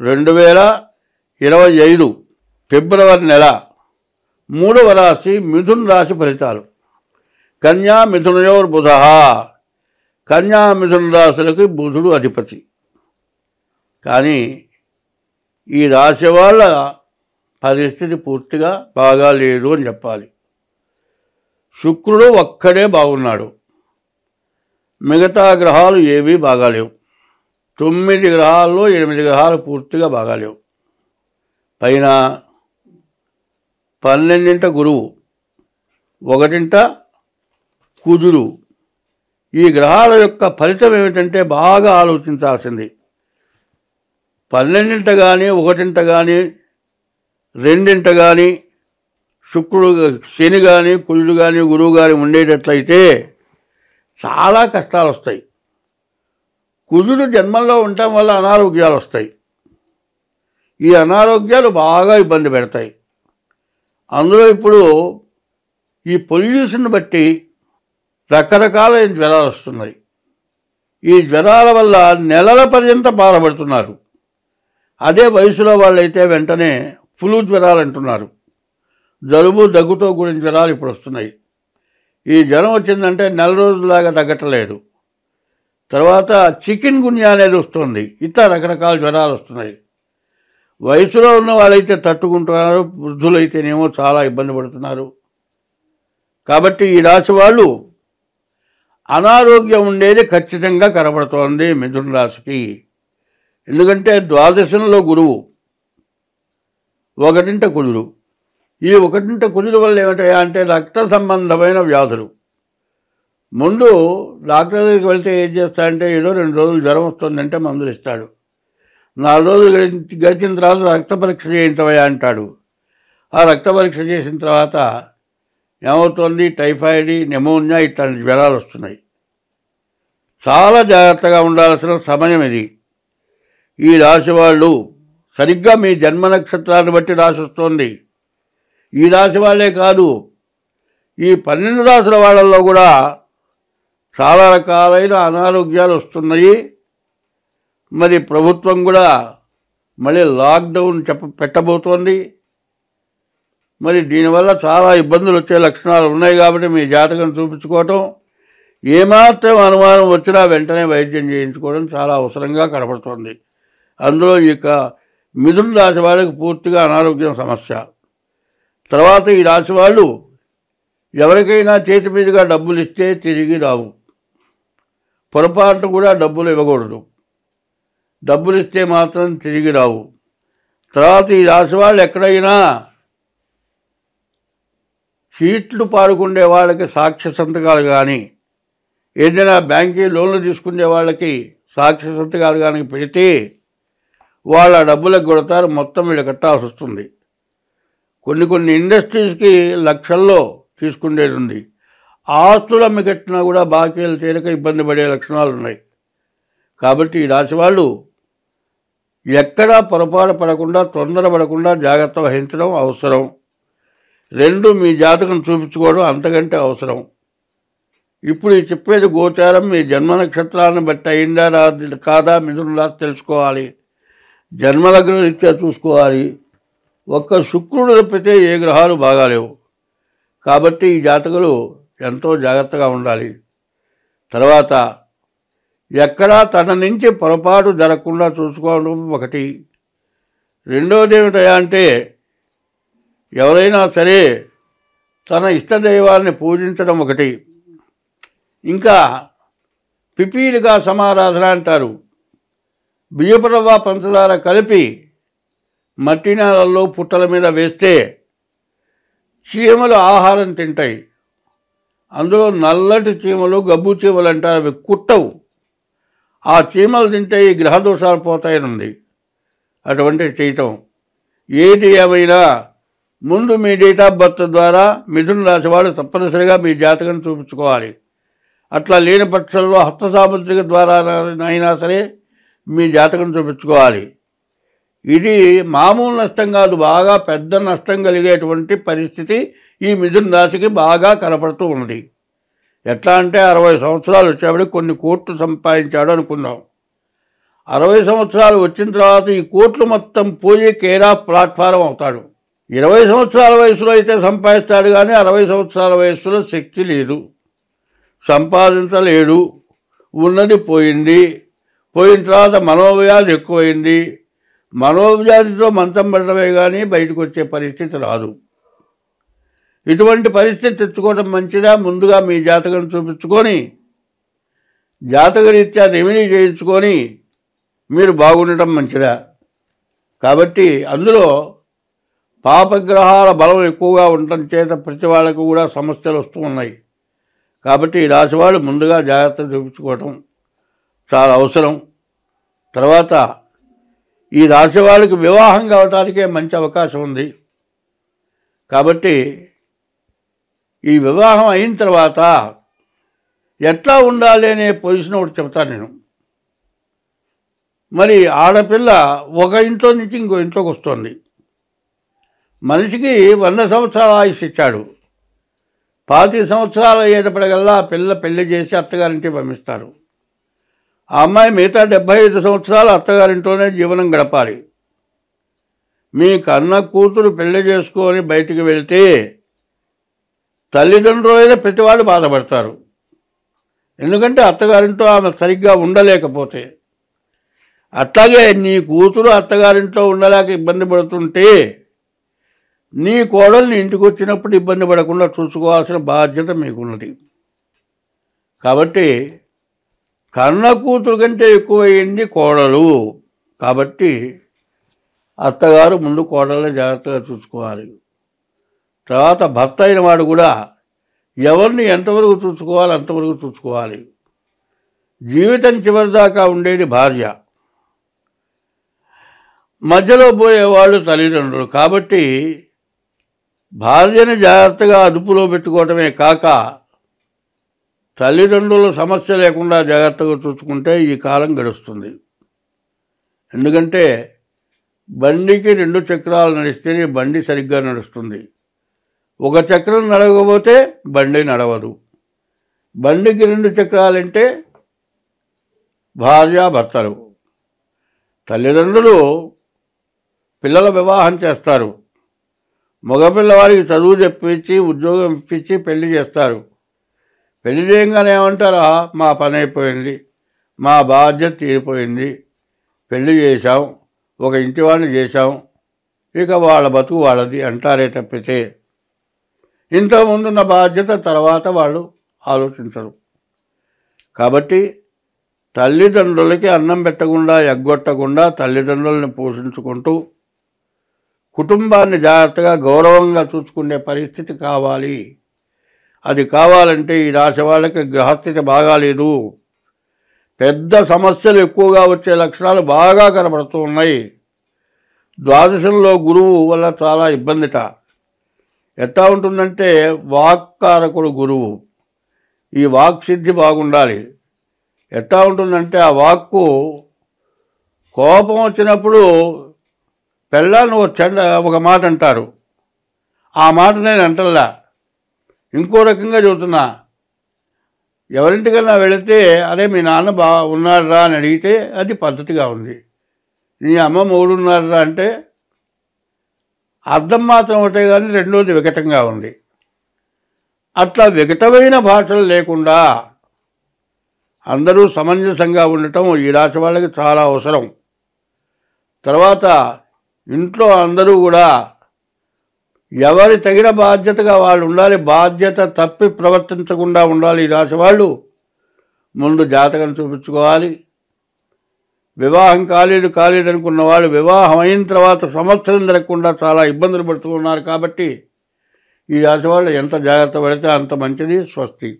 2025 ఫిబ్రవరి నెల 3వ రాశి మిథున రాశి ఫలితాలు. కన్యా మిథునయోర్ బుధ. కన్యా మిథున రాశులకి బుధుడు అధిపతి. కానీ ఈ రాశి వాళ్ళ పరిస్థితి పూర్తిగా బాగా లేదు అని చెప్పాలి. శుక్రుడు ఒక్కడే బాగున్నాడు, మిగతా గ్రహాలు ఏవీ బాగాలేవు. 9 గ్రహాల్లో 8 గ్రహాలు పూర్తిగా బాగాలేవు. పైన 12ంట గురువు, 1ంట కుజుడు. ఈ గ్రహాల యొక్క ఫలితం ఏమిటంటే బాగా ఆలోచించాల్సింది. 12ంట కానీ 1ంట కానీ 2ంట కానీ శుక్రుడు శని కానీ కుజుడు కానీ గురువు కానీ ఉండేటట్లయితే చాలా కష్టాలు వస్తాయి. కుజుడు జన్మంలో ఉండటం వల్ల అనారోగ్యాలు వస్తాయి. ఈ అనారోగ్యాలు బాగా ఇబ్బంది పెడతాయి. అందులో ఇప్పుడు ఈ పొల్యూషన్ బట్టి రకరకాలైన జ్వరాలు వస్తున్నాయి. ఈ జ్వరాల వల్ల నెలల పర్యంతం బాధపడుతున్నారు. అదే వయసులో వాళ్ళైతే వెంటనే ఫ్లూ జ్వరాలు అంటున్నారు. జలుబు దగ్గుతో కూడిన జ్వరాలు ఇప్పుడు వస్తున్నాయి. ఈ జ్వరం వచ్చిందంటే నెల రోజులాగా తగ్గట్లేదు. తర్వాత చికెన్ గున్యా అనేది వస్తుంది. ఇట్లా రకరకాల జ్వరాలు వస్తున్నాయి. వయసులో ఉన్న వాళ్ళైతే తట్టుకుంటున్నారు, వృద్ధులైతేనేమో చాలా ఇబ్బంది పడుతున్నారు. కాబట్టి ఈ రాశి వాళ్ళు అనారోగ్యం ఉండేది ఖచ్చితంగా కనబడుతోంది మిథున రాశికి. ఎందుకంటే ద్వాదశంలో గురువు, 1ంట కుజుడు. ఈ 1ంట కుజుడు వల్ల ఏమిటయా అంటే రక్త సంబంధమైన వ్యాధులు. ముందు డాక్టర్ దగ్గరికి వెళ్తే ఏం చేస్తాడంటే ఏదో 2 రోజులు జ్వరం వస్తుందంటే మందులు ఇస్తాడు. 4 రోజులు గడిచిన తర్వాత రక్త పరీక్ష చేయించవయా అంటాడు. ఆ రక్త పరీక్ష చేసిన తర్వాత ఏమవుతుంది, టైఫాయిడ్, న్యూమోనియా ఇట్లాంటి జ్వరాలు వస్తున్నాయి. చాలా జాగ్రత్తగా ఉండాల్సిన సమయం ఇది. ఈ రాశి వాళ్ళు సరిగ్గా మీ జన్మ నక్షత్రాన్ని బట్టి రాసి వస్తుంది. ఈ రాశి వాళ్ళే కాదు, ఈ 12 రాశుల వాళ్ళల్లో కూడా చాలా రకాలైన అనారోగ్యాలు వస్తున్నాయి. మరి ప్రభుత్వం కూడా మళ్ళీ లాక్డౌన్ పెట్టబోతోంది. మరి దీనివల్ల చాలా ఇబ్బందులు వచ్చే లక్షణాలు ఉన్నాయి. కాబట్టి మీ జాతకం చూపించుకోవటం, ఏమాత్రం అనుమానం వచ్చినా వెంటనే వైద్యం చేయించుకోవడం చాలా అవసరంగా కనపడుతోంది. అందులో ఇక మిథున రాశి వాళ్ళకి పూర్తిగా అనారోగ్యం సమస్య. తర్వాత ఈ రాశి వాళ్ళు ఎవరికైనా చేతి మీదుగా డబ్బులు ఇస్తే తిరిగి రావు. పొరపాటు కూడా డబ్బులు ఇవ్వకూడదు. డబ్బులు ఇస్తే మాత్రం తిరిగి రావు. తర్వాత ఈ రాశి వాళ్ళు ఎక్కడైనా సీట్లు పాడుకుండే వాళ్ళకి సాక్ష్య సంతకాలు కానీ, ఏదైనా బ్యాంకీ లోన్లు తీసుకునే వాళ్ళకి సాక్ష్య సంతకాలు కానీ పెడితే వాళ్ళ డబ్బులకు కొడతారు, మొత్తం వీళ్ళు కట్టాల్సి వస్తుంది. కొన్ని ఇండస్ట్రీస్కి లక్షల్లో తీసుకునేది ఉంది. ఆస్తులు అమ్మి కట్టినా కూడా బాకీలు తీరక ఇబ్బంది పడే లక్షణాలు ఉన్నాయి. కాబట్టి ఈ రాశి వాళ్ళు ఎక్కడా పొరపాటు పడకుండా, తొందరపడకుండా జాగ్రత్త వహించడం అవసరం. 2 మీ జాతకం చూపించుకోవడం అంతకంటే అవసరం. ఇప్పుడు ఈ చెప్పేది గోచారం మీ జన్మ నక్షత్రాలను బట్టి అయిందా కాదా మిథున రాశి తెలుసుకోవాలి. జన్మలగ్న రీత్యా చూసుకోవాలి. ఒక్క శుక్రుడు తప్పితే ఏ గ్రహాలు బాగాలేవు. కాబట్టి ఈ జాతకులు ఎంతో జాగ్రత్తగా ఉండాలి. తర్వాత ఎక్కడా తన నుంచి పొరపాటు జరగకుండా చూసుకోవడం ఒకటి. రెండవది ఏమిటయా అంటే ఎవరైనా సరే తన ఇష్టదైవాన్ని పూజించడం ఒకటి. ఇంకా పిపీలికా సమారాధన అంటారు. బియ్యపు రవ్వ పంచదార కలిపి మట్టి నేలల్లో పుట్టల మీద వేస్తే చీమలు ఆహారం తింటాయి. అందులో నల్లటి చీమలు, గబ్బు చీమలు అంటారు, అవి కుట్టవు. ఆ చీమలు తింటే ఈ గ్రహదోషాలు పోతాయనుంది. అటువంటి చేయటం. ఏది ఏమైనా ముందు మీ డేట్ ఆఫ్ బర్త్ ద్వారా మిథున రాశి వాళ్ళు తప్పనిసరిగా మీ జాతకం చూపించుకోవాలి. అట్లా లేని పక్షంలో హస్త సాముద్రిక ద్వారా అయినా సరే మీ జాతకం చూపించుకోవాలి. ఇది మామూలు నష్టం కాదు, బాగా పెద్ద నష్టం కలిగేటువంటి పరిస్థితి ఈ మిథున రాశికి బాగా కనపడుతూ ఉన్నది. ఎట్లా అంటే 60 సంవత్సరాలు వచ్చేవాడికి కొన్ని కోట్లు సంపాదించాడు అనుకుందాం. 60 సంవత్సరాలు వచ్చిన తర్వాత ఈ కోట్లు మొత్తం పోయి కేర్ ఆఫ్ ప్లాట్ఫారం అవుతాడు. 20 సంవత్సరాల వయసులో అయితే సంపాదిస్తాడు, కానీ 60 సంవత్సరాల వయసులో శక్తి లేదు, సంపాదించలేడు, ఉన్నది పోయింది. పోయిన తర్వాత మనోవ్యాధి ఎక్కువైంది. మనోవ్యాధితో మంచం పడటమే కానీ బయటకు వచ్చే పరిస్థితి రాదు. ఇటువంటి పరిస్థితి తెచ్చుకోవడం మంచిదా? ముందుగా మీ జాతకం చూపించుకొని జాతకరీత్యా రెమెడీ చేయించుకొని మీరు బాగుండటం మంచిదా? కాబట్టి అందులో పాపగ్రహాల బలం ఎక్కువగా ఉండటం చేత ప్రతి వాళ్ళకు కూడా సమస్యలు వస్తూ ఉన్నాయి. కాబట్టి ఈ రాశివాళ్ళు ముందుగా జాగ్రత్త చూపించుకోవటం చాలా అవసరం. తర్వాత ఈ రాశి వాళ్ళకి వివాహం కావటానికే మంచి అవకాశం ఉంది. కాబట్టి ఈ వివాహం అయిన తర్వాత ఎట్లా ఉండాలి అనే పొజిషన్ ఒకటి చెప్తాను నేను. మరి ఆడపిల్ల ఒక ఇంట్లో నుంచి ఇంకో ఇంట్లోకి వస్తుంది. మనిషికి 100 సంవత్సరాల ఆయుష్ ఇచ్చాడు. 25 సంవత్సరాలు అయ్యేటప్పటికల్లా ఆ పిల్ల పెళ్లి చేసి అత్తగారింటికి పంపిస్తారు. ఆ అమ్మాయి మిగతా 75 సంవత్సరాలు అత్తగారింట్లోనే జీవనం గడపాలి. మీ కన్న కూతురు పెళ్లి చేసుకొని బయటికి వెళ్తే తల్లిదండ్రులైన ప్రతి వాళ్ళు బాధపడతారు. ఎందుకంటే అత్తగారింట్లో ఆమె సరిగ్గా ఉండలేకపోతే. అట్లాగే నీ కూతురు అత్తగారింట్లో ఉండలేక ఇబ్బంది పడుతుంటే నీ కోడల్ని ఇంటికి వచ్చినప్పుడు ఇబ్బంది పడకుండా చూసుకోవాల్సిన బాధ్యత మీకున్నది. కాబట్టి కన్న కూతురు కంటే ఎక్కువైంది కోడలు. కాబట్టి అత్తగారు ముందు కోడల్ని జాగ్రత్తగా చూసుకోవాలి. తర్వాత భర్త అయిన వాడు కూడా ఎవరిని ఎంతవరకు చూసుకోవాలి అంతవరకు చూసుకోవాలి. జీవితం చివరిదాకా ఉండేది భార్య, మధ్యలో పోయేవాళ్ళు తల్లిదండ్రులు. కాబట్టి భార్యని జాగ్రత్తగా అదుపులో పెట్టుకోవటమే కాక తల్లిదండ్రుల సమస్య లేకుండా జాగ్రత్తగా చూసుకుంటే ఈ కాలం గడుస్తుంది. ఎందుకంటే బండికి 2 చక్రాలు నడిస్తేనే బండి సరిగ్గా నడుస్తుంది. ఒక చక్రం నడవకపోతే బండి నడవదు. బండికి 2 చక్రాలంటే భార్యాభర్తలు. తల్లిదండ్రులు పిల్లల వివాహం చేస్తారు. మగపిల్లవాడికి చదువు చెప్పించి ఉద్యోగం ఇప్పించి పెళ్లి చేస్తారు. పెళ్లి చేయగానే ఏమంటారా, మా పని అయిపోయింది, మా బాధ్యత తీరిపోయింది, పెళ్లి చేశాం, ఒక ఇంటివాడిని చేశాం, ఇక వాళ్ళ బతుకు వాళ్ళది అంటారే తప్పితే ఇంతకుముందున్న బాధ్యత తర్వాత వాళ్ళు ఆలోచించరు. కాబట్టి తల్లిదండ్రులకి అన్నం పెట్టకుండా ఎగ్గొట్టకుండా తల్లిదండ్రులను పోషించుకుంటూ కుటుంబాన్ని జాగ్రత్తగా గౌరవంగా చూసుకునే పరిస్థితి కావాలి. అది కావాలంటే ఈ రాశి వాళ్ళకి గ్రహస్థితి బాగాలేదు. పెద్ద సమస్యలు ఎక్కువగా వచ్చే లక్షణాలు బాగా కనబడుతూ ఉన్నాయి. ద్వాదశంలో గురువు వల్ల చాలా ఇబ్బందిట. ఎట్లా ఉంటుందంటే వాక్కారకుడు గురువు. ఈ వాక్ సిద్ధి బాగుండాలి. ఎట్లా ఉంటుందంటే ఆ వాక్కు కోపం వచ్చినప్పుడు పెళ్ళాన్ని ఒక మాట అంటారు. ఆ మాట నేను అంటల్లా, ఇంకో రకంగా చెబుతున్నా. ఎవరింటికన్నా వెళితే అరే మీ నాన్న ఉన్నారా అని అడిగితే అది పద్ధతిగా ఉంది. నీ అమ్మ మూడున్నారా అంటే అర్థం మాత్రం ఒకటే కానీ రెండోది వికటంగా ఉంది. అట్లా వికటమైన భాషలు లేకుండా అందరూ సమంజసంగా ఉండటం ఈ రాశి వాళ్ళకి చాలా అవసరం. తర్వాత ఇంట్లో అందరూ కూడా ఎవరి తగిన బాధ్యతగా వాళ్ళు ఉండాలి. బాధ్యత తప్పి ప్రవర్తించకుండా ఉండాలి. ఈ రాశి వాళ్ళు ముందు జాతకం చూపించుకోవాలి. వివాహం కాలేదనుకున్న వాళ్ళు వివాహం అయిన తర్వాత సంవత్సరం జరగకుండా చాలా ఇబ్బందులు పడుతున్నారు. కాబట్టి ఈ రాశి వాళ్ళు ఎంత జాగ్రత్త పడితే అంత మంచిది. స్వస్తి.